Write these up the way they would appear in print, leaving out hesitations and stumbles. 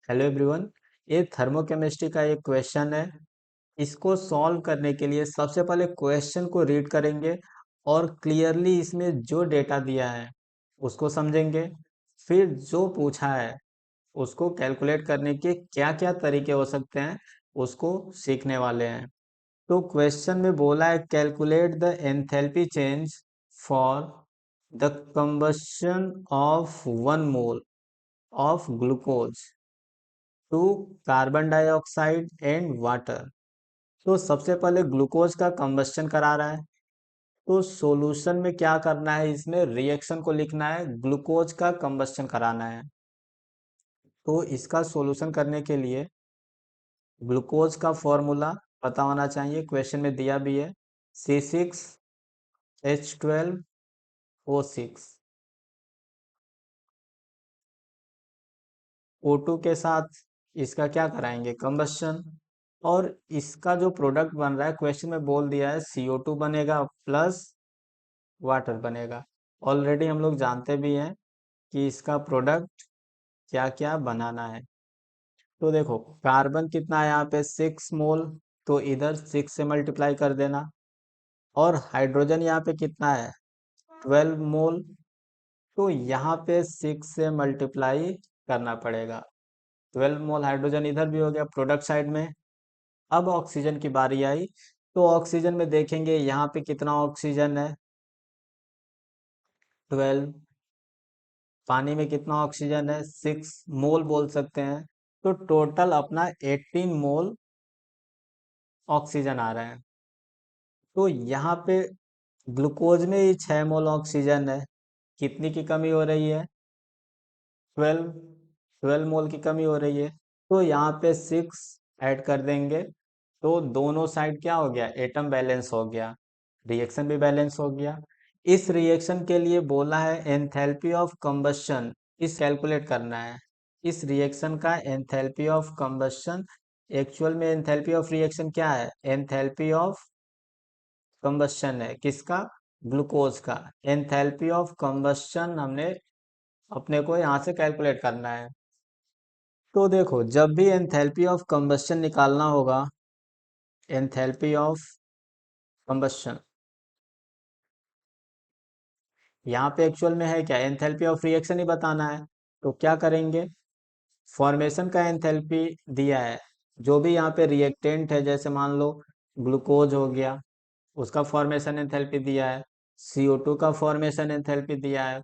Hello everyone. ये thermochemistry का एक क्वेश्चन है। इसको सॉल्व करने के लिए सबसे पहले क्वेश्चन को रीड करेंगे और क्लियरली इसमें जो डेटा दिया है उसको समझेंगे। फिर जो पूछा है उसको कैलकुलेट करने के क्या क्या तरीके हो सकते हैं उसको सीखने वाले हैं। तो क्वेश्चन में बोला है calculate the enthalpy change for the combustion of 1 mole of glucose to carbon dioxide and water. तो सबसे पहले ग्लूकोज का कंबस्शन करा रहा है। तो सॉल्यूशन में क्या करना है, इसमें रिएक्शन को लिखना है, ग्लूकोज का कंबस्शन कराना है। तो इसका सॉल्यूशन करने के लिए ग्लूकोज का फॉर्मूला पता होना चाहिए, क्वेश्चन में दिया भी है C6H12O6। O2 के साथ इसका क्या कराएंगे, कंबस्शन। और इसका जो प्रोडक्ट बन रहा है क्वेश्चन में बोल दिया है CO2 बनेगा प्लस वाटर बनेगा। ऑलरेडी हम लोग जानते भी हैं कि इसका प्रोडक्ट क्या क्या बनाना है। तो देखो कार्बन कितना है यहाँ पे 6 मोल, तो इधर 6 से मल्टीप्लाई कर देना। और हाइड्रोजन यहाँ पे कितना है 12 मोल, तो यहाँ पे 6 से मल्टीप्लाई करना पड़ेगा। 12 मोल हाइड्रोजन इधर भी हो गया प्रोडक्ट साइड में। अब ऑक्सीजन की बारी आई, तो ऑक्सीजन में देखेंगे यहाँ पे कितना ऑक्सीजन है 12। पानी में कितना ऑक्सीजन है 6 मोल बोल सकते हैं। तो टोटल अपना 18 मोल ऑक्सीजन आ रहा है। तो यहाँ पे ग्लूकोज में ही 6 मोल ऑक्सीजन है। कितनी की कमी हो रही है 12। 12 मोल की कमी हो रही है। तो यहाँ पे 6 ऐड कर देंगे। तो दोनों साइड क्या हो गया, एटम बैलेंस हो गया, रिएक्शन भी बैलेंस हो गया। इस रिएक्शन के लिए बोला है एंथैल्पी ऑफ कंबशन, इस कैलकुलेट करना है इस रिएक्शन का एंथैल्पी ऑफ कंबशन। एक्चुअल में एंथैल्पी ऑफ रिएक्शन क्या है, एंथैल्पी ऑफ कंबशन है किसका, ग्लूकोज का। एंथैल्पी ऑफ कंबशन हमने अपने को यहाँ से कैलकुलेट करना है। तो देखो जब भी एंथैल्पी ऑफ कंबशन निकालना होगा, एंथैल्पी ऑफ कंबशन यहाँ पे एक्चुअल में है क्या, एंथैल्पी ऑफ रिएक्शन ही बताना है। तो क्या करेंगे, फॉर्मेशन का एंथैल्पी दिया है, जो भी यहाँ पे रिएक्टेंट है जैसे मान लो ग्लूकोज हो गया, उसका फॉर्मेशन एंथैल्पी दिया है। CO2 का फॉर्मेशन एंथैल्पी दिया है।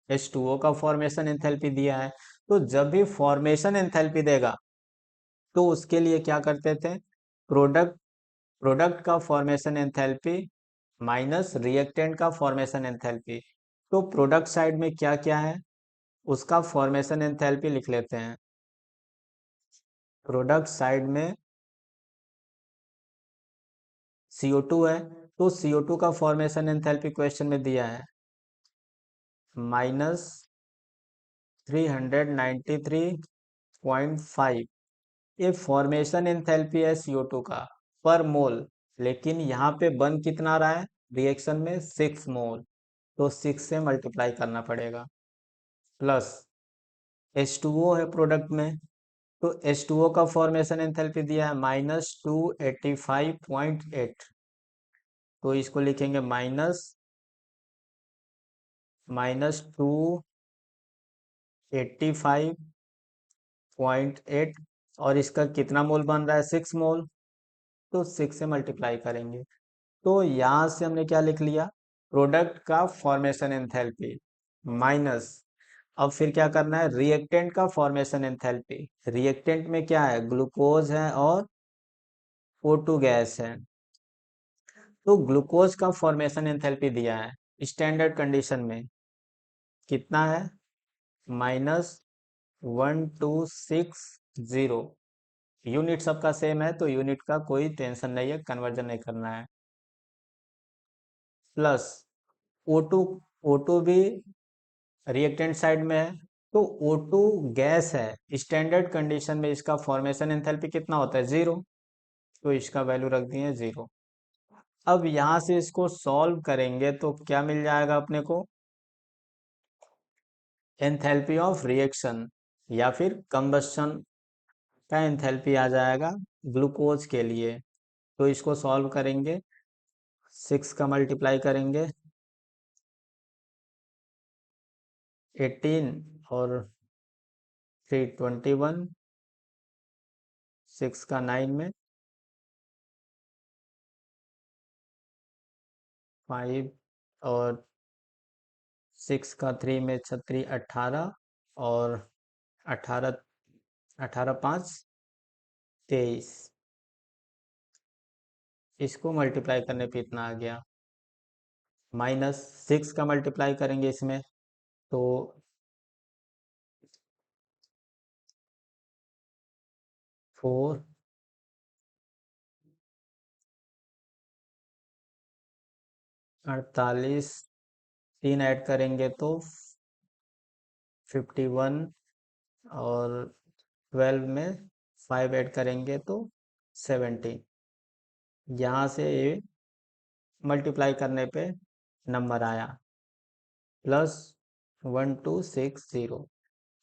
H2O का फॉर्मेशन एंथैल्पी दिया है। तो जब भी फॉर्मेशन एंथैल्पी देगा तो उसके लिए क्या करते थे, प्रोडक्ट प्रोडक्ट का फॉर्मेशन एंथैल्पी माइनस रिएक्टेंट का फॉर्मेशन एंथैल्पी। तो प्रोडक्ट साइड में क्या क्या है उसका फॉर्मेशन एंथैल्पी लिख लेते हैं। प्रोडक्ट साइड में CO2 है, तो CO2 का फॉर्मेशन एंथैल्पी क्वेश्चन में दिया है -393.5। ये फॉर्मेशन एंथैल्पी है CO2 का पर मोल। लेकिन यहाँ पे बन कितना रहा है रिएक्शन में 6 मोल, तो 6 से मल्टीप्लाई करना पड़ेगा। प्लस H2O है प्रोडक्ट में, तो H2O का फॉर्मेशन एंथैल्पी दिया है -285.8। तो इसको लिखेंगे -285.8। और इसका कितना मोल बन रहा है 6 मोल, तो 6 से मल्टीप्लाई करेंगे। तो यहाँ से हमने क्या लिख लिया, प्रोडक्ट का फॉर्मेशन एंथैल्पी माइनस, अब फिर क्या करना है रिएक्टेंट का फॉर्मेशन एंथैल्पी। रिएक्टेंट में क्या है, ग्लूकोज है और O2 गैस है। तो ग्लूकोज का फॉर्मेशन एंथैल्पी दिया है स्टैंडर्ड कंडीशन में कितना है -1260। यूनिट सबका सेम है तो यूनिट का कोई टेंशन नहीं है, कन्वर्जन नहीं करना है। प्लस O2, O2 भी रिएक्टेंट साइड में है, तो O2 गैस है, स्टैंडर्ड कंडीशन में इसका फॉर्मेशन एंथैल्पी कितना होता है 0, तो इसका वैल्यू रख दिए 0। अब यहाँ से इसको सॉल्व करेंगे तो क्या मिल जाएगा अपने को, एंथैल्पी ऑफ रिएक्शन या फिर कंबशन का एंथैल्पी आ जाएगा ग्लूकोज के लिए। तो इसको सॉल्व करेंगे, 6 का मल्टीप्लाई करेंगे 18 और 321, 6 का 9 में, 5 और 6 का 3 में 36, 18 और 18, 18 5 23। इसको मल्टीप्लाई करने पे इतना आ गया। -6 का मल्टीप्लाई करेंगे इसमें तो 4, 48, 3 ऐड करेंगे तो 51 और 12 में 5 ऐड करेंगे तो 17। यहाँ से ये मल्टीप्लाई करने पे नंबर आया +1260।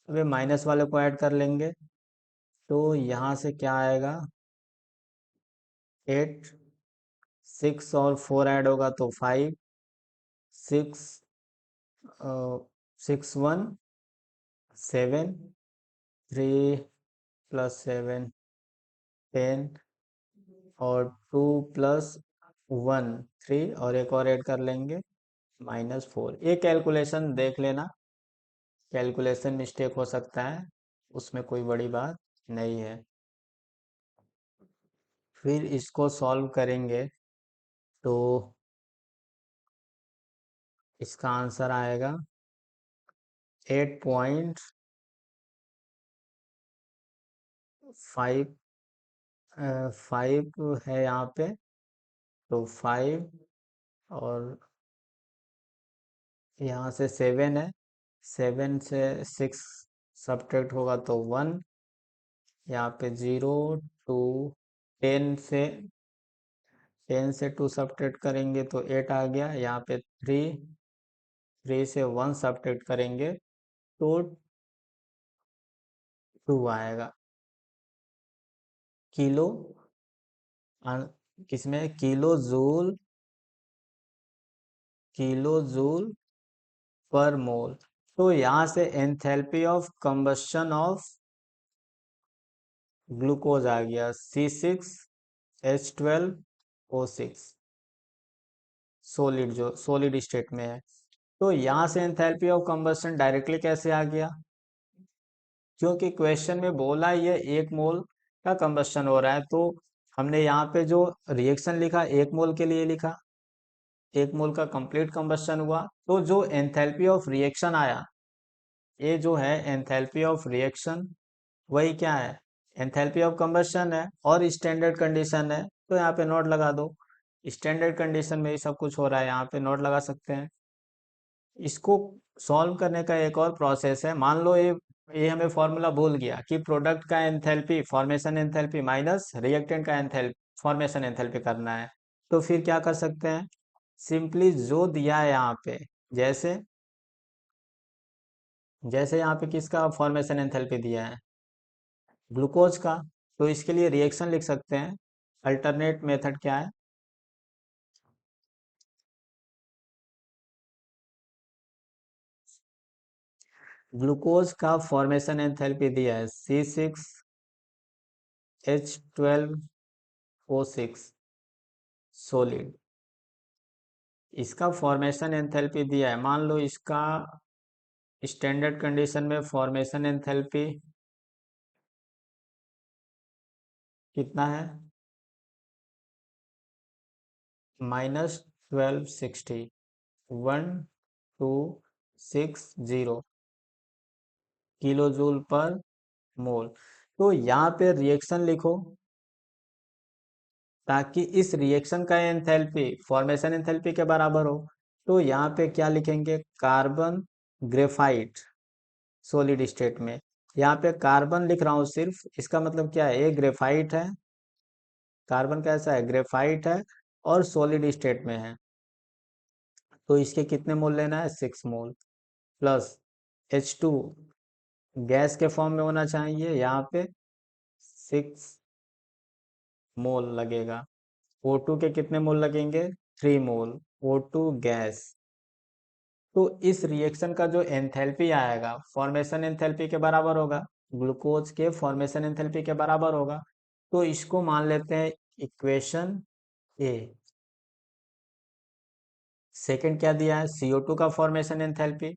अब ये माइनस वाले को ऐड कर लेंगे तो यहाँ से क्या आएगा 8, 6 और 4 ऐड होगा तो 5, 6, 6 1 7, 3 + 7 10 और 2 + 1 3 और एक और ऐड कर लेंगे -4। ये कैलकुलेशन देख लेना, कैलकुलेशन मिस्टेक हो सकता है, उसमें कोई बड़ी बात नहीं है। फिर इसको सॉल्व करेंगे तो इसका आंसर आएगा 8.5 5 है यहाँ पे, तो 5 और यहाँ से 7 है, 7 से 6 सब्ट्रैक्ट होगा तो 1, यहाँ पे 0 2, 10 से 2 सब्ट्रैक्ट करेंगे तो 8 आ गया, यहाँ पे 3 से 1 सब्ट्रैक्ट करेंगे तो 2 आएगा। किलो किसमें किलो जूल पर मोल। तो यहाँ से enthalpy of combustion of glucose आ गया C6H12O6, सॉलिड स्टेट में है। तो यहाँ से एंथैल्पी ऑफ कंबशन डायरेक्टली कैसे आ गया, क्योंकि क्वेश्चन में बोला ये 1 मोल का कंबशन हो रहा है, तो हमने यहाँ पे जो रिएक्शन लिखा 1 मोल के लिए लिखा, 1 मोल का कंप्लीट कंबशन हुआ, तो जो एंथैल्पी ऑफ रिएक्शन आया, ये जो है एंथैल्पी ऑफ रिएक्शन, वही क्या है एंथैल्पी ऑफ कंबशन है और स्टैंडर्ड कंडीशन है, तो यहाँ पे नोट लगा दो। स्टैंडर्ड कंडीशन में ही सब कुछ हो रहा है, यहाँ पे नोट लगा सकते हैं। इसको सॉल्व करने का एक और प्रोसेस है। मान लो ये हमें फॉर्मूला भूल गया कि प्रोडक्ट का enthalpy formation enthalpy minus reactant का एंथैल्पी फॉर्मेशन एंथैल्पी करना है, तो फिर क्या कर सकते हैं, सिंपली जो दिया है यहाँ पे, जैसे जैसे यहाँ पे किसका फॉर्मेशन एंथैल्पी दिया है ग्लूकोज का, तो इसके लिए रिएक्शन लिख सकते हैं। अल्टरनेट मेथड क्या है, ग्लूकोज का फॉर्मेशन एंथैल्पी दिया है C6H12O6 सॉलिड। इसका फॉर्मेशन एंथैल्पी दिया है, मान लो इसका स्टैंडर्ड कंडीशन में फॉर्मेशन एंथैल्पी कितना है -1260, 1260 किलो जूल पर मोल। तो यहाँ पे रिएक्शन लिखो ताकि इस रिएक्शन का एंथैल्पी फॉर्मेशन एंथैल्पी के बराबर हो। तो यहाँ पे क्या लिखेंगे, कार्बन ग्रेफाइट सॉलिड स्टेट में, यहाँ पे कार्बन लिख रहा हूँ सिर्फ, इसका मतलब क्या है, ये ग्रेफाइट है, कार्बन कैसा है ग्रेफाइट है और सॉलिड स्टेट में है, तो इसके कितने मोल लेना है 6 मोल प्लस H2 गैस के फॉर्म में होना चाहिए यहाँ पे, 6 मोल लगेगा। O2 के कितने मोल लगेंगे? 3 मोल। O2 gas. तो इस रिएक्शन का जो एंथैल्पी आएगा फॉर्मेशन एंथैल्पी के बराबर होगा, ग्लूकोज के फॉर्मेशन एंथैल्पी के बराबर होगा। तो इसको मान लेते हैं इक्वेशन ए। सेकंड क्या दिया है? CO2 का फॉर्मेशन एंथैल्पी।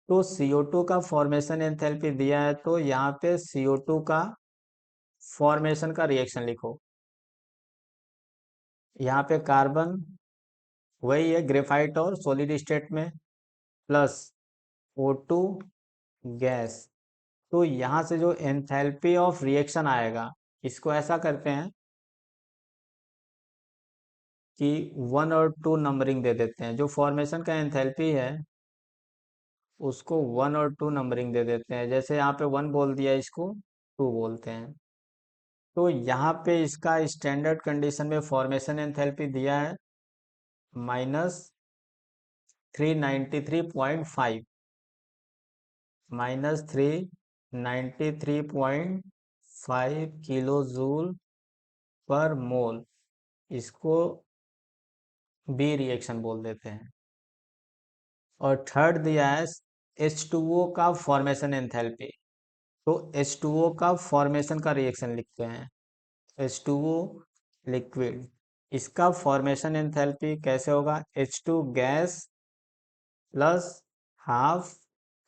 तो CO2 का फॉर्मेशन एंथैल्पी दिया है, तो यहाँ पे CO2 का फॉर्मेशन का रिएक्शन लिखो। यहाँ पे कार्बन वही है ग्रेफाइट और सॉलिड स्टेट में, प्लस O2 गैस। तो यहाँ से जो एंथैल्पी ऑफ रिएक्शन आएगा, इसको ऐसा करते हैं कि 1 और 2 नंबरिंग दे देते हैं। जो फॉर्मेशन का एंथैल्पी है उसको 1 और 2 नंबरिंग दे देते हैं। जैसे यहाँ पे 1 बोल दिया, इसको 2 बोलते हैं। तो यहाँ पे इसका स्टैंडर्ड कंडीशन में फॉर्मेशन एंथैल्पी दिया है -393.5, -393.5 किलो जूल पर मोल। इसको बी रिएक्शन बोल देते हैं। और थर्ड दिया है H2O का फॉर्मेशन एंथैल्पी। तो H2O का फॉर्मेशन का रिएक्शन लिखते हैं। H2O लिक्विड, इसका फॉर्मेशन एंथैल्पी कैसे होगा? H2 gas plus half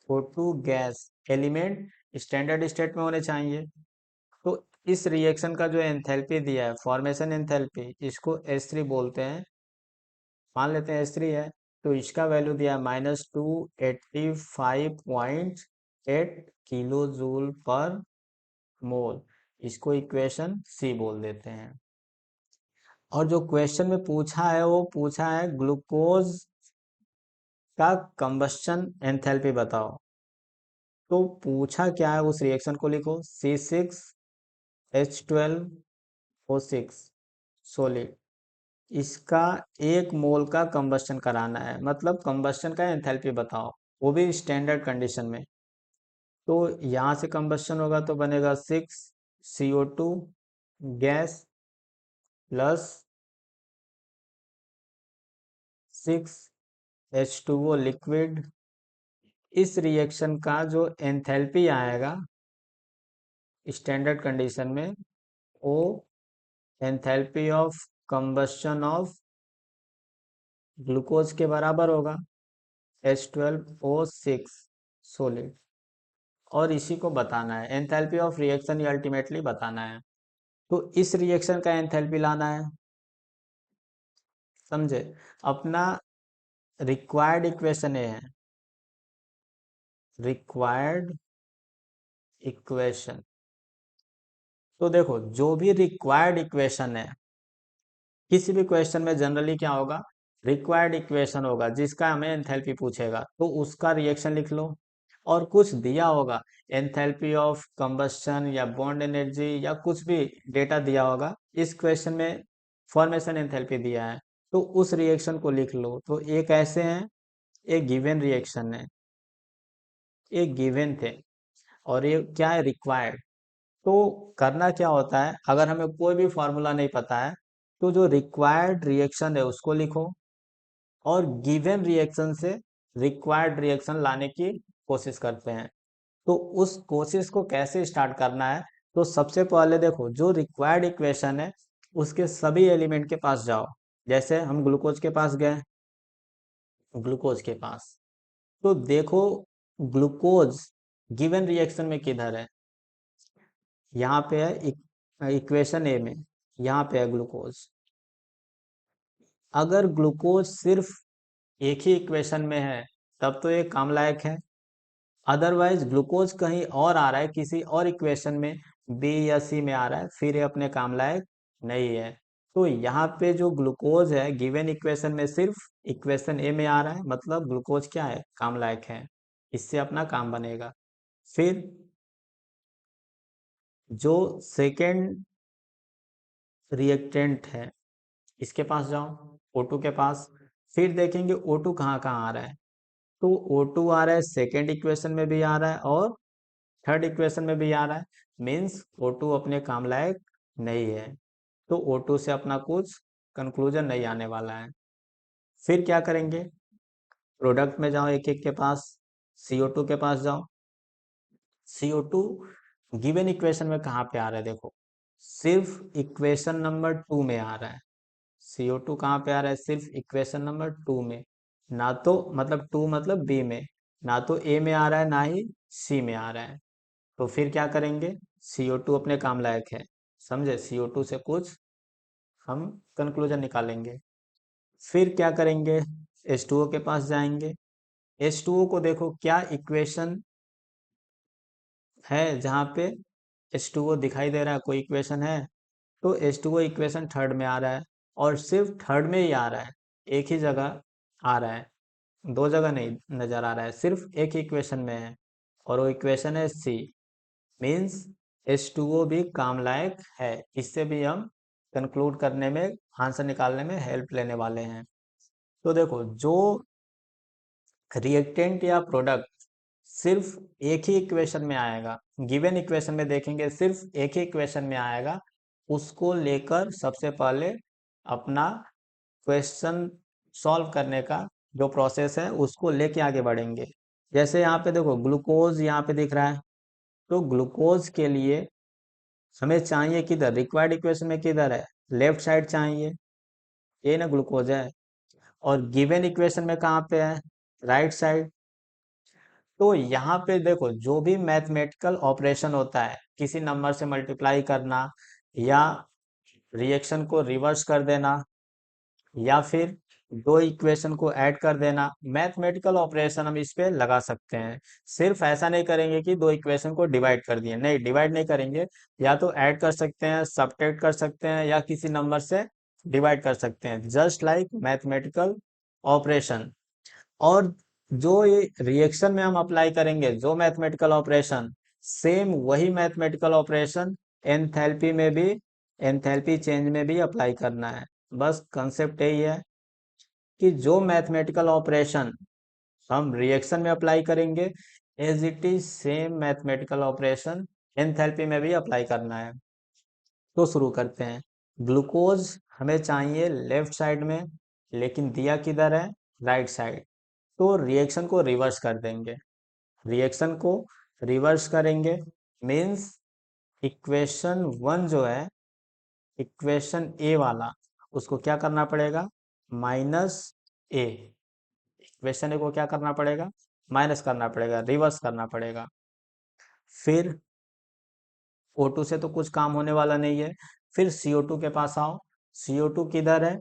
O2 gas. Element standard state में होने चाहिए। तो इस रिएक्शन का जो एंथैल्पी दिया है फॉर्मेशन एंथैल्पी, इसको H3 बोलते हैं। मान लेते हैं H3 है। तो इसका वैल्यू दिया है -285.8 किलो जूल पर मोल। इसको इक्वेशन सी बोल देते हैं। और जो क्वेश्चन में पूछा है वो पूछा है ग्लूकोज का कंबस्शन एंथैल्पी बताओ। तो पूछा क्या है उस रिएक्शन को लिखो। C6H12O6 सोलिड, इसका 1 मोल का कंबस्शन कराना है, मतलब कंबस्शन का एंथैल्पी बताओ, वो भी स्टैंडर्ड कंडीशन में। तो यहाँ से कंबस्शन होगा तो बनेगा 6 CO2 gas plus 6 H2O liquid. इस रिएक्शन का जो एंथैल्पी आएगा स्टैंडर्ड कंडीशन में, वो enthalpy of combustion of glucose के बराबर होगा, H12O6 सोलिड। और इसी को बताना है, enthalpy of reaction he ultimately बताना है। तो इस रिएक्शन का एंथैल्पी लाना है, समझे? अपना रिक्वायर्ड इक्वेशन ये है, रिक्वायर्ड इक्वेशन। तो देखो जो भी रिक्वायर्ड इक्वेशन है, किसी भी क्वेश्चन में जनरली क्या होगा, रिक्वायर्ड इक्वेशन होगा जिसका हमें एंथैल्पी पूछेगा, तो उसका रिएक्शन लिख लो। और कुछ दिया होगा एंथैल्पी ऑफ कंबस्शन या बॉन्ड एनर्जी या कुछ भी डेटा दिया होगा, इस क्वेश्चन में फॉर्मेशन एंथैल्पी दिया है, तो उस रिएक्शन को लिख लो। तो एक ऐसे हैं, एक गिवन रिएक्शन है, एक गिवन थे, और ये क्या है? रिक्वायर्ड। तो करना क्या होता है, अगर हमें कोई भी फॉर्मूला नहीं पता है तो जो रिक्वायर्ड रिएक्शन है उसको लिखो, और गिवन रिएक्शन से रिक्वायर्ड रिएक्शन लाने की कोशिश करते हैं। तो उस कोशिश को कैसे स्टार्ट करना है? तो सबसे पहले देखो जो रिक्वायर्ड इक्वेशन है उसके सभी एलिमेंट के पास जाओ। जैसे हम ग्लूकोज के पास गए, ग्लूकोज के पास, तो देखो ग्लूकोज गिवन रिएक्शन में किधर है? यहाँ पे है इक्वेशन ए में, यहाँ पे है ग्लूकोज। अगर ग्लूकोज सिर्फ एक ही इक्वेशन में है तब तो ये काम लायक है। अदरवाइज ग्लूकोज कहीं और आ रहा है, किसी और इक्वेशन में बी या सी में आ रहा है, फिर ये अपने काम लायक नहीं है। तो यहाँ पे जो ग्लूकोज है गिवन इक्वेशन में सिर्फ इक्वेशन ए में आ रहा है, मतलब ग्लूकोज क्या है? काम लायक है, इससे अपना काम बनेगा। फिर जो सेकेंड रिएक्टेंट है इसके पास जाओ, O2 के पास। फिर देखेंगे O2 कहाँ कहाँ आ रहा है। तो O2 आ रहा है सेकेंड इक्वेशन में भी आ रहा है और थर्ड इक्वेशन में भी आ रहा है। मीन्स O2 अपने काम लायक नहीं है, तो O2 से अपना कुछ कंक्लूजन नहीं आने वाला है। फिर क्या करेंगे, प्रोडक्ट में जाओ, एक एक के पास, CO2 के पास जाओ। CO2 गिवन इक्वेशन में कहाँ पे आ रहा है, देखो सिर्फ इक्वेशन नंबर 2 में आ रहा है। CO2 कहाँ पे आ रहा है, सिर्फ इक्वेशन नंबर 2 में, ना तो मतलब 2 मतलब बी में, ना तो ए में आ रहा है ना ही सी में आ रहा है। तो फिर क्या करेंगे, CO2 अपने काम लायक है, समझे, CO2 से कुछ हम कंक्लूजन निकालेंगे। फिर क्या करेंगे, H2O के पास जाएंगे। H2O को देखो क्या इक्वेशन है जहाँ पे H2O दिखाई दे रहा है, कोई इक्वेशन है, तो H2O इक्वेशन थर्ड में आ रहा है, और सिर्फ थर्ड में ही आ रहा है, एक ही जगह आ रहा है, दो जगह नहीं नजर आ रहा है, सिर्फ एक ही इक्वेशन में है, और वो इक्वेशन है सी। मीन्स H2O भी काम लायक है। इससे भी हम कंक्लूड करने में, आंसर निकालने में हेल्प लेने वाले हैं। तो देखो, जो रिएक्टेंट या प्रोडक्ट सिर्फ एक ही इक्वेशन में आएगा, गिवन इक्वेशन में देखेंगे सिर्फ एक ही इक्वेशन में आएगा, उसको लेकर सबसे पहले अपना क्वेश्चन सॉल्व करने का जो प्रोसेस है उसको लेके आगे बढ़ेंगे। जैसे यहाँ पे देखो ग्लूकोज यहाँ पे दिख रहा है, तो ग्लूकोज के लिए हमें चाहिए किधर, रिक्वायर्ड इक्वेशन में किधर है, लेफ्ट साइड चाहिए, ये ना ग्लूकोज है, और गिवन इक्वेशन में कहाँ पे है, राइट साइड। तो यहाँ पे देखो जो भी मैथमेटिकल ऑपरेशन होता है, किसी नंबर से मल्टीप्लाई करना, या रिएक्शन को रिवर्स कर देना, या फिर दो इक्वेशन को ऐड कर देना, मैथमेटिकल ऑपरेशन हम इस पे लगा सकते हैं। सिर्फ ऐसा नहीं करेंगे कि दो इक्वेशन को डिवाइड कर दिए, नहीं, डिवाइड नहीं करेंगे, या तो ऐड कर सकते हैं, सब्ट्रैक्ट कर सकते हैं, या किसी नंबर से डिवाइड कर सकते हैं, जस्ट लाइक मैथमेटिकल ऑपरेशन। और जो ये रिएक्शन में हम अप्लाई करेंगे जो मैथमेटिकल ऑपरेशन, सेम वही मैथमेटिकल ऑपरेशन एंथैल्पी में भी, एंथैल्पी चेंज में भी अप्लाई करना है। बस कंसेप्ट यही है कि जो मैथमेटिकल ऑपरेशन हम रिएक्शन में अप्लाई करेंगे, as it is same mathematical operation enthalpy में भी अप्लाई करना है। तो शुरू करते हैं। ग्लूकोज हमें चाहिए लेफ्ट साइड में, लेकिन दिया किधर है, राइट साइड। तो रिएक्शन को रिवर्स कर देंगे, रिएक्शन को रिवर्स करेंगे, मीन्स इक्वेशन 1 जो है, इक्वेशन ए वाला, उसको क्या करना पड़ेगा, माइनस ए। इक्वेशन ए को क्या करना पड़ेगा, माइनस करना पड़ेगा, रिवर्स करना पड़ेगा। फिर O2 से तो कुछ काम होने वाला नहीं है, फिर CO2 के पास आओ। CO2 किधर है,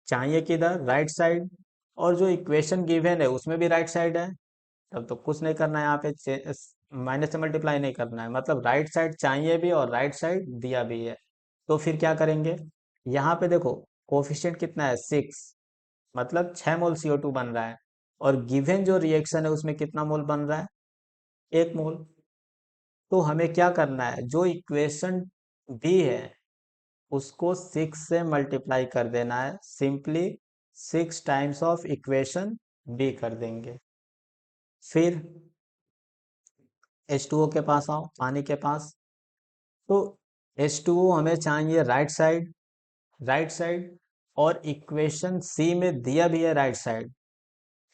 चाहिए किधर, राइट साइड, और जो इक्वेशन गिवन है उसमें भी राइट साइड है, तब तो कुछ नहीं करना है, यहाँ पे माइनस से मल्टीप्लाई नहीं करना है, मतलब राइट साइड चाहिए भी और राइट साइड दिया भी है। तो फिर क्या करेंगे, यहाँ पे देखो कोफिशिएंट कितना है, 6, मतलब 6 मोल CO2 बन रहा है, और गिवन जो रिएक्शन है उसमें कितना मोल बन रहा है, 1 मोल। तो हमें क्या करना है, जो इक्वेशन दी है उसको 6 से मल्टीप्लाई कर देना है, simply 6 times of equation B कर देंगे। फिर H2O के पास आओ, पानी के पास। तो H2O हमें चाहिए राइट साइड, राइट साइड, और इक्वेशन सी में दिया भी है राइट साइड,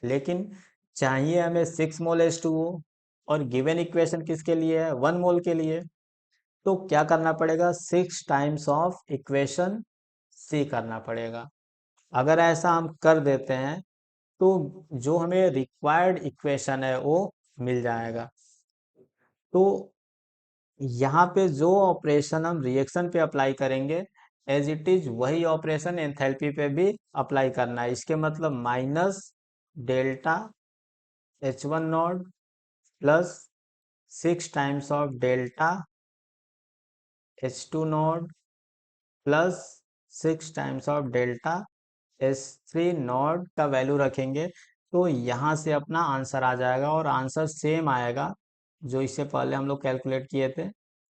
लेकिन चाहिए हमें 6 मोल H2O, और गिवन इक्वेशन किसके लिए है, 1 मोल के लिए। तो क्या करना पड़ेगा, 6 टाइम्स ऑफ इक्वेशन सी करना पड़ेगा। अगर ऐसा हम कर देते हैं तो जो हमें रिक्वायर्ड इक्वेशन है वो मिल जाएगा। तो यहाँ पे जो ऑपरेशन हम रिएक्शन पे अप्लाई करेंगे, एज इट इज वही ऑपरेशन एंथैल्पी पे भी अप्लाई करना है। इसके मतलब minus delta H1 not plus 6 times of delta H2 not plus 6 times of delta S3 not का वैल्यू रखेंगे, तो यहाँ से अपना आंसर आ जाएगा, और आंसर सेम आएगा जो इससे पहले हम लोग कैलकुलेट किए थे,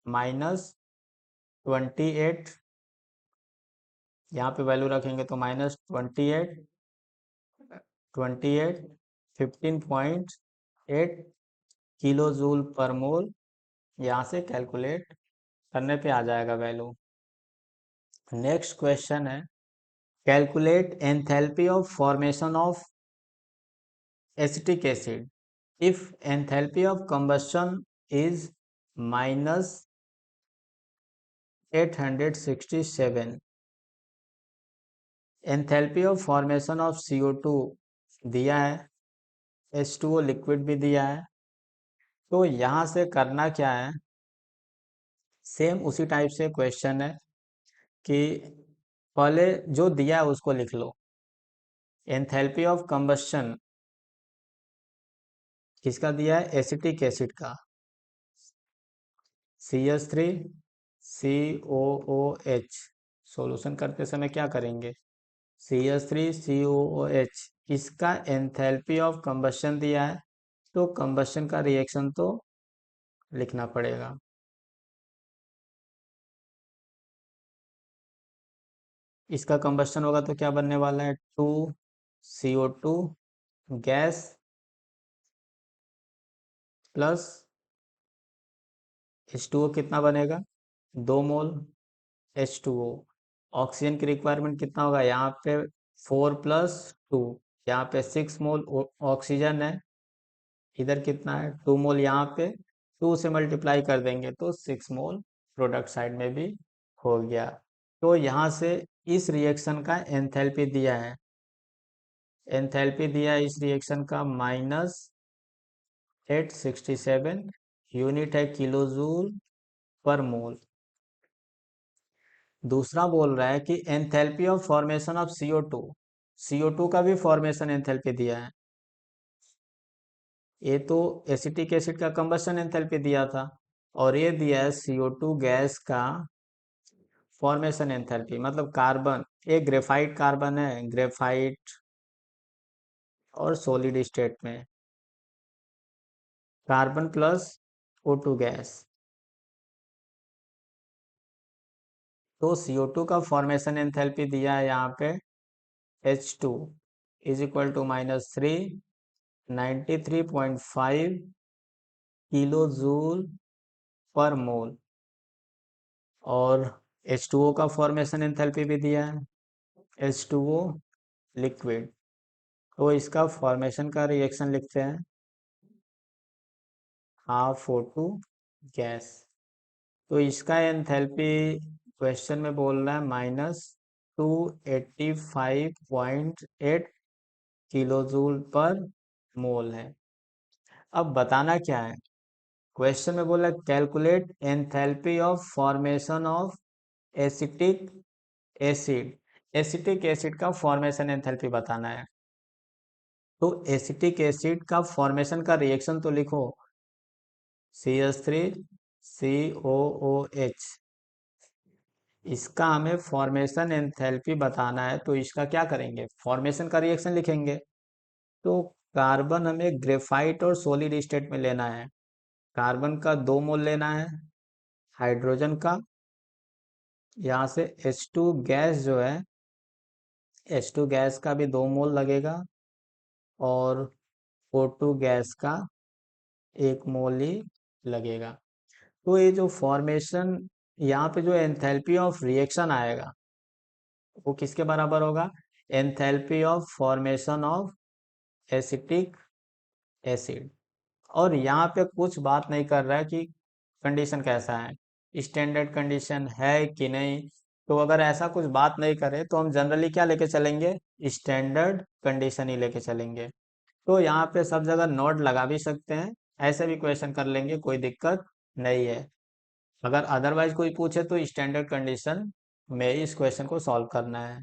-28। यहाँ पे वैल्यू रखेंगे तो -28, 15.8 किलो जूल पर मोल यहाँ से कैलकुलेट करने पे आ जाएगा वैल्यू। नेक्स्ट क्वेश्चन है, calculate enthalpy of formation of acetic acid if enthalpy of combustion is minus 867, enthalpy of formation of CO2 दिया है, H2O लिक्विड भी दिया है। तो यहाँ से करना क्या है, सेम उसी टाइप से क्वेश्चन है कि पहले जो दिया है उसको लिख लो। एंथैल्पी ऑफ कंबस्शन किसका दिया है, एसिटिक एसिड का, CH3 COOH। सॉल्यूशन करते समय क्या करेंगे, CH3 COOH, इसका एंथैल्पी ऑफ कंबस्शन दिया है, तो कंबस्शन का रिएक्शन तो लिखना पड़ेगा। इसका कंबस्शन होगा तो क्या बनने वाला है, 2CO2 गैस प्लस H2O कितना बनेगा, 2 मोल H2O। ऑक्सीजन की रिक्वायरमेंट कितना होगा, यहाँ पे 4+2, यहाँ पे 6 मोल ऑक्सीजन है, इधर कितना है 2 मोल, यहाँ पे 2 से मल्टीप्लाई कर देंगे तो 6 मोल प्रोडक्ट साइड में भी हो गया। तो यहाँ से इस रिएक्शन का एंथैल्पी दिया है, एंथैल्पी दिया है इस रिएक्शन का -867, यूनिट है किलो जूल पर मोल। दूसरा बोल रहा है कि enthalpy of formation of CO2, CO2 का भी फॉर्मेशन एंथैल्पी दिया है। ये तो एसिटिक एसिड का कंबशन एंथैल्पी दिया था, और ये दिया है CO2 गैस का फॉर्मेशन एंथैल्पी, मतलब कार्बन, एक ग्रेफाइट कार्बन है, ग्रेफाइट और सॉलिड स्टेट में कार्बन प्लस O2 गैस, तो CO2 का फॉर्मेशन एंथैल्पी दिया है यहाँ पे H2 is equal to -3, 93.5 kilo joule per mole, और H2O का फॉर्मेशन एंथैल्पी भी दिया है, H2O लिक्विड। तो इसका फॉर्मेशन का रिएक्शन लिखते हैं, हाफ O2 गैस। तो इसका एंथैल्पी क्वेश्चन में बोल रहा है -285.8 किलो जूल पर मोल है। अब बताना क्या है, क्वेश्चन में बोला calculate enthalpy of formation of acetic acid, acetic acid का फॉर्मेशन एंथैल्पी बताना है। तो एसिटिक एसिड का फॉर्मेशन का रिएक्शन तो लिखो, CH3 COOH, इसका हमें फॉर्मेशन एंथैल्पी बताना है, तो इसका क्या करेंगे, फॉर्मेशन का रिएक्शन लिखेंगे। तो कार्बन हमें ग्रेफाइट और सॉलिड स्टेट में लेना है, कार्बन का 2 मोल लेना है, हाइड्रोजन का यहाँ से H2 गैस जो है, H2 गैस का भी 2 मोल लगेगा, और O2 गैस का 1 मोल ही लगेगा। तो ये जो फॉर्मेशन, यहाँ पे जो एंथैल्पी ऑफ रिएक्शन आएगा वो किसके बराबर होगा, enthalpy of formation of acetic acid. और यहाँ पे कुछ बात नहीं कर रहा है कि कंडीशन कैसा है, स्टैंडर्ड कंडीशन है कि नहीं। तो अगर ऐसा कुछ बात नहीं करे तो हम जनरली क्या लेके चलेंगे, स्टैंडर्ड कंडीशन ही लेके चलेंगे। तो यहाँ पे सब जगह नोट लगा भी सकते हैं, ऐसे भी क्वेश्चन कर लेंगे, कोई दिक्कत नहीं है। अगर अदरवाइज कोई पूछे तो स्टैंडर्ड कंडीशन में इस क्वेश्चन को सॉल्व करना है।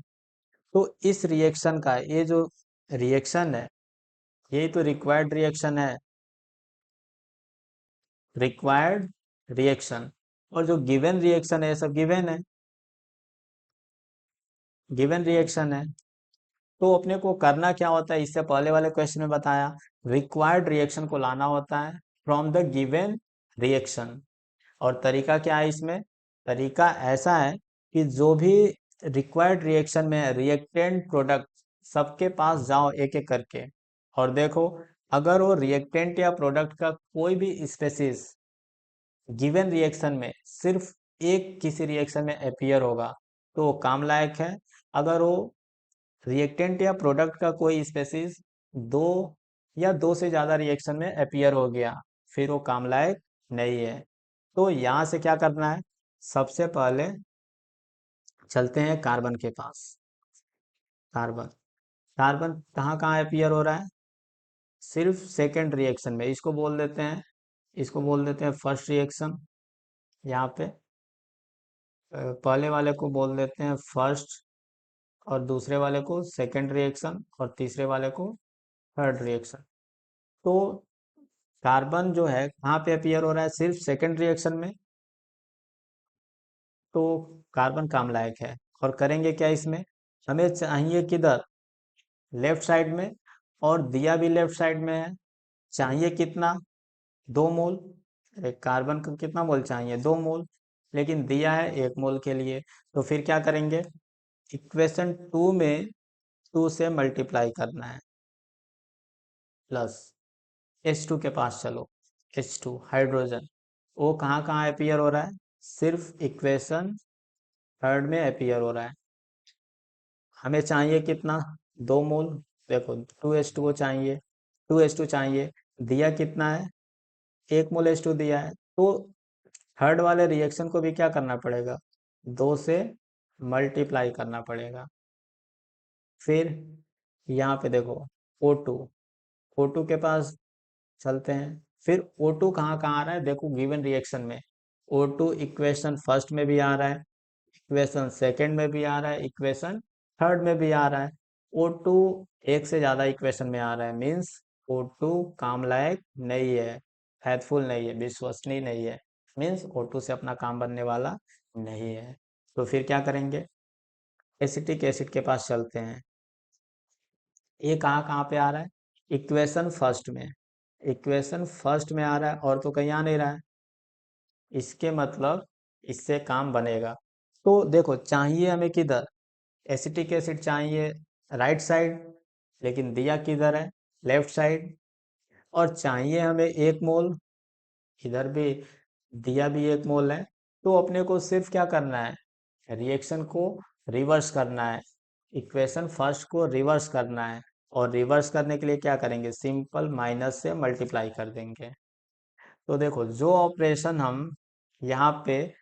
तो इस रिएक्शन का ये जो रिएक्शन है, यही तो रिक्वायर्ड रिएक्शन है, रिक्वायर्ड रिएक्शन। और जो गिवन रिएक्शन है सब गिवन है, गिवन रिएक्शन है। तो अपने को करना क्या होता है, इससे पहले वाले क्वेश्चन में बताया, रिक्वायर्ड रिएक्शन को लाना होता है फ्रॉम द गिवन रिएक्शन। और तरीका क्या है इसमें, तरीका ऐसा है कि जो भी रिक्वायर्ड रिएक्शन में रिएक्टेंट प्रोडक्ट, सबके पास जाओ एक एक करके, और देखो अगर वो रिएक्टेंट या प्रोडक्ट का कोई भी स्पेसिस गिवन रिएक्शन में सिर्फ एक किसी रिएक्शन में अपियर होगा तो वो काम लायक है। अगर वो रिएक्टेंट या प्रोडक्ट का कोई स्पेसिस दो या दो से ज़्यादा रिएक्शन में अपियर हो गया फिर वो काम लायक नहीं है। तो यहाँ से क्या करना है, सबसे पहले चलते हैं कार्बन के पास। कार्बन कार्बन कहाँ कहाँ अपियर हो रहा है, सिर्फ सेकेंड रिएक्शन में। इसको बोल देते हैं फर्स्ट रिएक्शन। यहाँ पे पहले वाले को बोल देते हैं फर्स्ट, और दूसरे वाले को सेकेंड रिएक्शन, और तीसरे वाले को थर्ड रिएक्शन। तो कार्बन जो है कहाँ पे अपीयर हो रहा है, सिर्फ सेकेंड रिएक्शन में। तो कार्बन काम लायक है। और करेंगे क्या इसमें, हमें चाहिए किधर, लेफ्ट साइड में, और दिया भी लेफ्ट साइड में है। चाहिए कितना, 2 मोल। एक कार्बन को कितना मोल चाहिए, 2 मोल, लेकिन दिया है 1 मोल के लिए। तो फिर क्या करेंगे, इक्वेशन 2 में 2 से मल्टीप्लाई करना है, प्लस H2 के पास चलो। H2 हाइड्रोजन, वो कहाँ कहाँ अपीयर हो रहा है, सिर्फ इक्वेशन थर्ड में अपीयर हो रहा है। हमें चाहिए कितना, 2 मोल। देखो 2H2O चाहिए, 2H2 चाहिए, दिया कितना है, 1 मोल H2 दिया है। तो थर्ड वाले रिएक्शन को भी क्या करना पड़ेगा, 2 से मल्टीप्लाई करना पड़ेगा। फिर यहाँ पे देखो O2, O2 के पास चलते हैं। फिर O2 कहाँ कहाँ आ रहा है, देखो गिवन रिएक्शन में O2 इक्वेशन फर्स्ट में भी आ रहा है, इक्वेशन सेकंड में भी आ रहा है, इक्वेशन थर्ड में भी आ रहा है। O2 एक से ज्यादा इक्वेशन में आ रहा है, मीन्स O2 काम लायक नहीं है, फैथफुल नहीं है, विश्वसनीय नहीं है, मीन्स O2 से अपना काम बनने वाला नहीं है। तो फिर क्या करेंगे, एसिटिक एसिड के पास चलते हैं। ये कहाँ कहाँ पे आ रहा है, इक्वेशन फर्स्ट में। इक्वेशन फर्स्ट में आ रहा है और तो कहीं आ नहीं रहा है, इसके मतलब इससे काम बनेगा। तो देखो चाहिए हमें किधर, एसिटिक एसिड चाहिए राइट साइड, लेकिन दिया किधर है, लेफ्ट साइड। और चाहिए हमें 1 मोल, इधर भी दिया भी 1 मोल है। तो अपने को सिर्फ क्या करना है, रिएक्शन को रिवर्स करना है, इक्वेशन फर्स्ट को रिवर्स करना है। और रिवर्स करने के लिए क्या करेंगे, सिंपल माइनस से मल्टीप्लाई कर देंगे। तो देखो जो ऑपरेशन हम यहाँ पे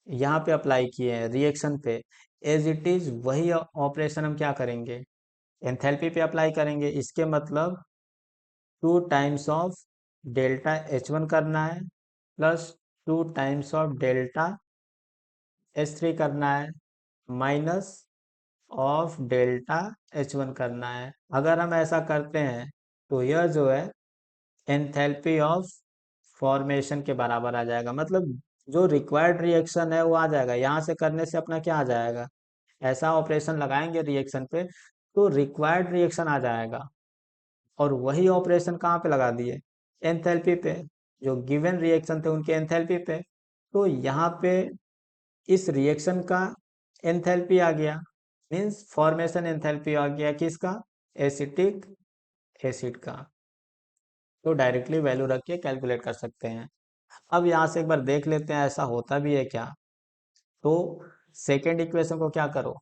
यहाँ पे अप्लाई किए हैं रिएक्शन पे, एज इट इज वही ऑपरेशन हम क्या करेंगे, एंथैल्पी पे अप्लाई करेंगे। इसके मतलब 2 टाइम्स ऑफ डेल्टा H1 करना है, plus 2 times of delta H3 करना है, माइनस ऑफ डेल्टा H1 करना है। अगर हम ऐसा करते हैं तो यह जो है एंथैल्पी ऑफ फॉर्मेशन के बराबर आ जाएगा। मतलब जो रिक्वायर्ड रिएक्शन है वो आ जाएगा, यहाँ से करने से अपना क्या आ जाएगा, ऐसा ऑपरेशन लगाएंगे रिएक्शन पे तो रिक्वायर्ड रिएक्शन आ जाएगा। और वही ऑपरेशन कहाँ पे लगा दिए, एंथैल्पी पे, जो गिवन रिएक्शन थे उनके एंथैल्पी पे। तो यहाँ पे इस रिएक्शन का एंथैल्पी आ गया, मीन्स फॉर्मेशन एंथैल्पी आ गया किसका, एसिटिक एसिड का। तो डायरेक्टली वैल्यू रख के कैलकुलेट कर सकते हैं। अब यहाँ से एक बार देख लेते हैं ऐसा होता भी है क्या। तो सेकेंड इक्वेशन को क्या करो,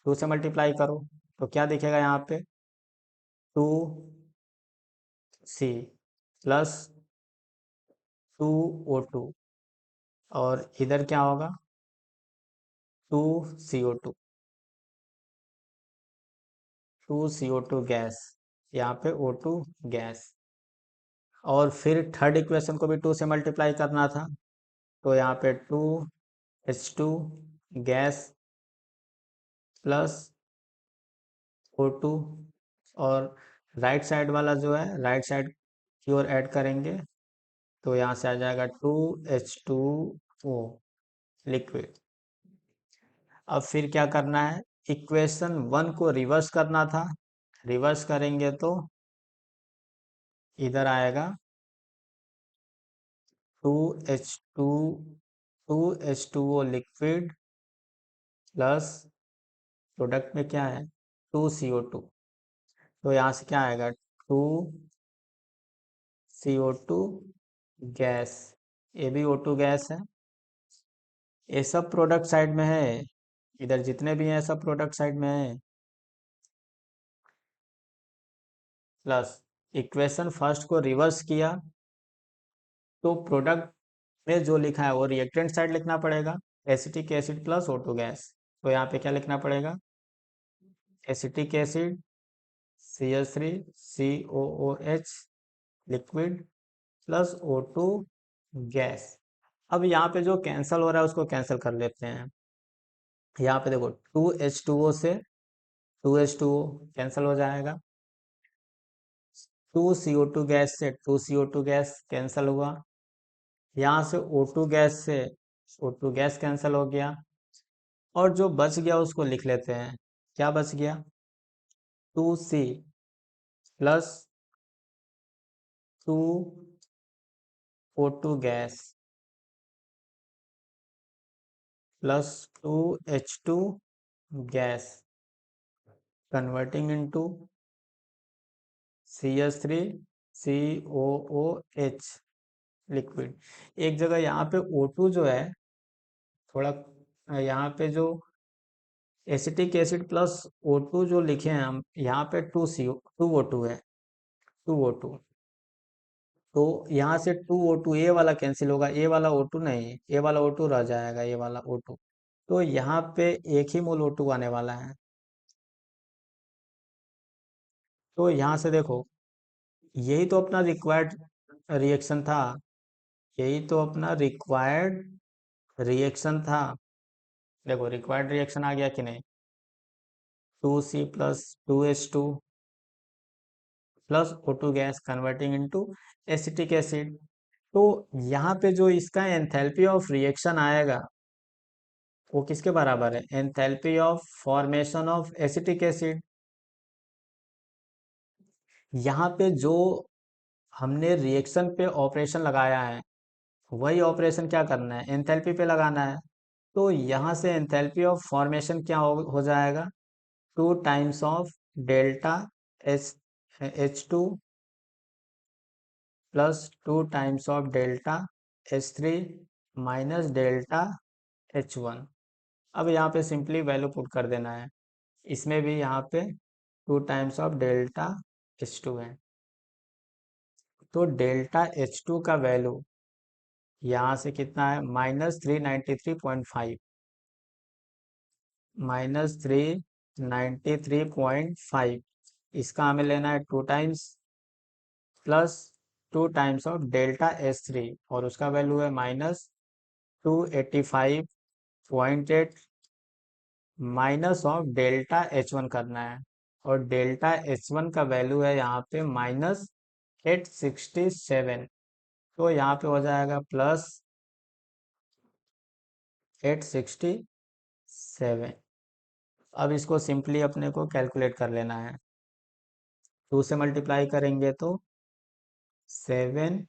2 से मल्टीप्लाई करो। तो क्या दिखेगा यहाँ पे, 2C प्लस 2O2, और इधर क्या होगा, 2CO2, 2CO2 गैस, यहाँ पे O2 गैस। और फिर थर्ड इक्वेशन को भी 2 से मल्टीप्लाई करना था। तो यहाँ पे 2H2 गैस प्लस O2, और राइट साइड वाला जो है राइट साइड की ओर ऐड करेंगे। तो यहाँ से आ जाएगा 2H2O लिक्विड। अब फिर क्या करना है, इक्वेशन 1 को रिवर्स करना था। रिवर्स करेंगे तो इधर आएगा 2H2 2H2O liquid plus product में क्या है, 2CO2। तो यहाँ से क्या आएगा, 2CO2 गैस। ये भी O2 गैस है। ये सब प्रोडक्ट साइड में है, इधर जितने भी हैं सब प्रोडक्ट साइड में है। प्लस इक्वेशन फर्स्ट को रिवर्स किया तो प्रोडक्ट में जो लिखा है वो रिएक्टेंट साइड लिखना पड़ेगा, acetic acid plus O2 gas. तो यहाँ पे क्या लिखना पड़ेगा, acetic acid CH3COOH liquid plus O2 gas. अब यहाँ पे जो कैंसल हो रहा है उसको कैंसिल कर लेते हैं। यहाँ पे देखो 2H2O से 2H2O कैंसिल हो जाएगा, 2CO2 गैस से 2CO2 गैस कैंसिल हुआ, यहाँ से O2 गैस से O2 गैस कैंसिल हो गया, और जो बच गया उसको लिख लेते हैं। क्या बच गया, 2C plus 2O2 gas plus 2H2 gas converting into CH3COOH liquid. एक जगह यहाँ पे O2 जो है थोड़ा, यहाँ पे जो एसिटिक एसिड प्लस O2 जो लिखे हैं हम, यहाँ पे 2O2 है, 2O2। तो यहाँ से 2O2 ए वाला कैंसिल होगा, ए वाला O2 नहीं, ए वाला O2 रह जाएगा, ये वाला O2। तो यहाँ पे एक ही मोल O2 आने वाला है। तो यहाँ से देखो, यही तो अपना रिक्वायर्ड रिएक्शन था, यही तो अपना रिक्वायर्ड रिएक्शन था। देखो रिक्वायर्ड रिएक्शन आ गया कि नहीं, 2C plus 2H2 plus O2 gas converting into acetic acid. तो यहाँ पे जो इसका एंथैल्पी ऑफ रिएक्शन आएगा वो किसके बराबर है, enthalpy of formation of acetic acid. यहाँ पे जो हमने रिएक्शन पे ऑपरेशन लगाया है वही ऑपरेशन क्या करना है, एंथैल्पी पे लगाना है। तो यहाँ से एंथैल्पी ऑफ फॉर्मेशन क्या हो जाएगा, 2 times of delta H2 plus 2 times of delta H3 minus delta H1। अब यहाँ पे सिंपली वैल्यू पुट कर देना है, इसमें भी यहाँ पे 2 टाइम्स ऑफ डेल्टा H2 है। तो डेल्टा H2 का वैल्यू यहाँ से कितना है, -393.5, -393.5। इसका हमें लेना है 2 times plus 2 times of delta H3, और उसका वैल्यू है -285.8 माइनस ऑफ डेल्टा H1 करना है, और डेल्टा H1 का वैल्यू है यहाँ पे -867। तो यहाँ पे हो जाएगा +867। अब इसको सिंपली अपने को कैलकुलेट कर लेना है, 2 से मल्टीप्लाई करेंगे तो 787,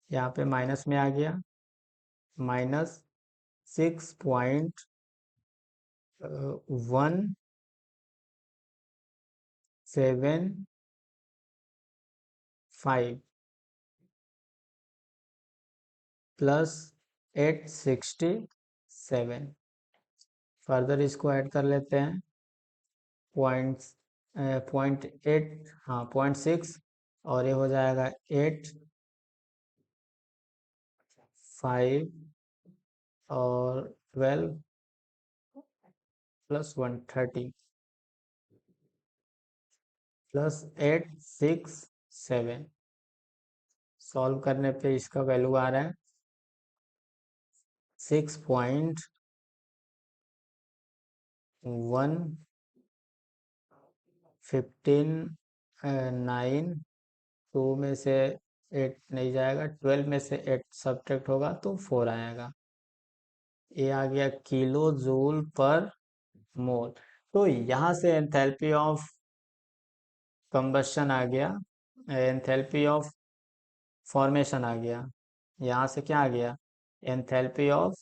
यहाँ पे माइनस में आ गया, -6.175 +867। फर्दर इसको ऐड कर लेते हैं, पॉइंट 0.8, हाँ 0.6, और ये हो जाएगा 8, 5 और 12 प्लस 130 +867। सॉल्व करने पे इसका वैल्यू आ रहा है 6.159। 2 में से 8 नहीं जाएगा, 12 में से 8 सब्ट्रैक्ट होगा तो 4 आएगा। ये आ गया किलो जूल पर मोल। तो यहाँ से एंथैल्पी ऑफ कंबशन आ गया, एंथैल्पी ऑफ फॉर्मेशन आ गया। यहाँ से क्या आ गया, enthalpy of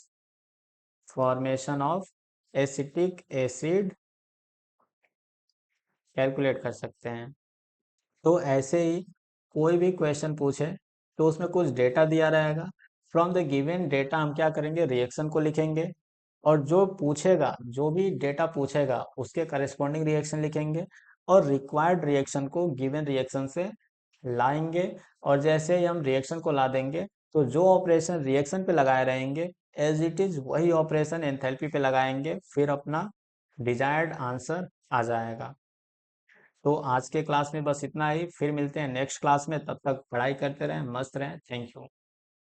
formation of acetic acid calculate कर सकते हैं। तो ऐसे ही कोई भी क्वेश्चन पूछे तो उसमें कुछ डेटा दिया रहेगा। फ्रॉम द गिवन डेटा हम क्या करेंगे, रिएक्शन को लिखेंगे, और जो पूछेगा, जो भी डेटा पूछेगा उसके करस्पॉन्डिंग रिएक्शन लिखेंगे, और रिक्वायर्ड रिएक्शन को गिवन रिएक्शन से लाएंगे। और जैसे ही हम रिएक्शन को ला देंगे तो जो ऑपरेशन रिएक्शन पे लगाए रहेंगे एज इट इज वही ऑपरेशन एंथैल्पी पे लगाएंगे, फिर अपना डिजायर्ड आंसर आ जाएगा। तो आज के क्लास में बस इतना ही, फिर मिलते हैं नेक्स्ट क्लास में, तब तक पढ़ाई करते रहें, मस्त रहें, थैंक यू।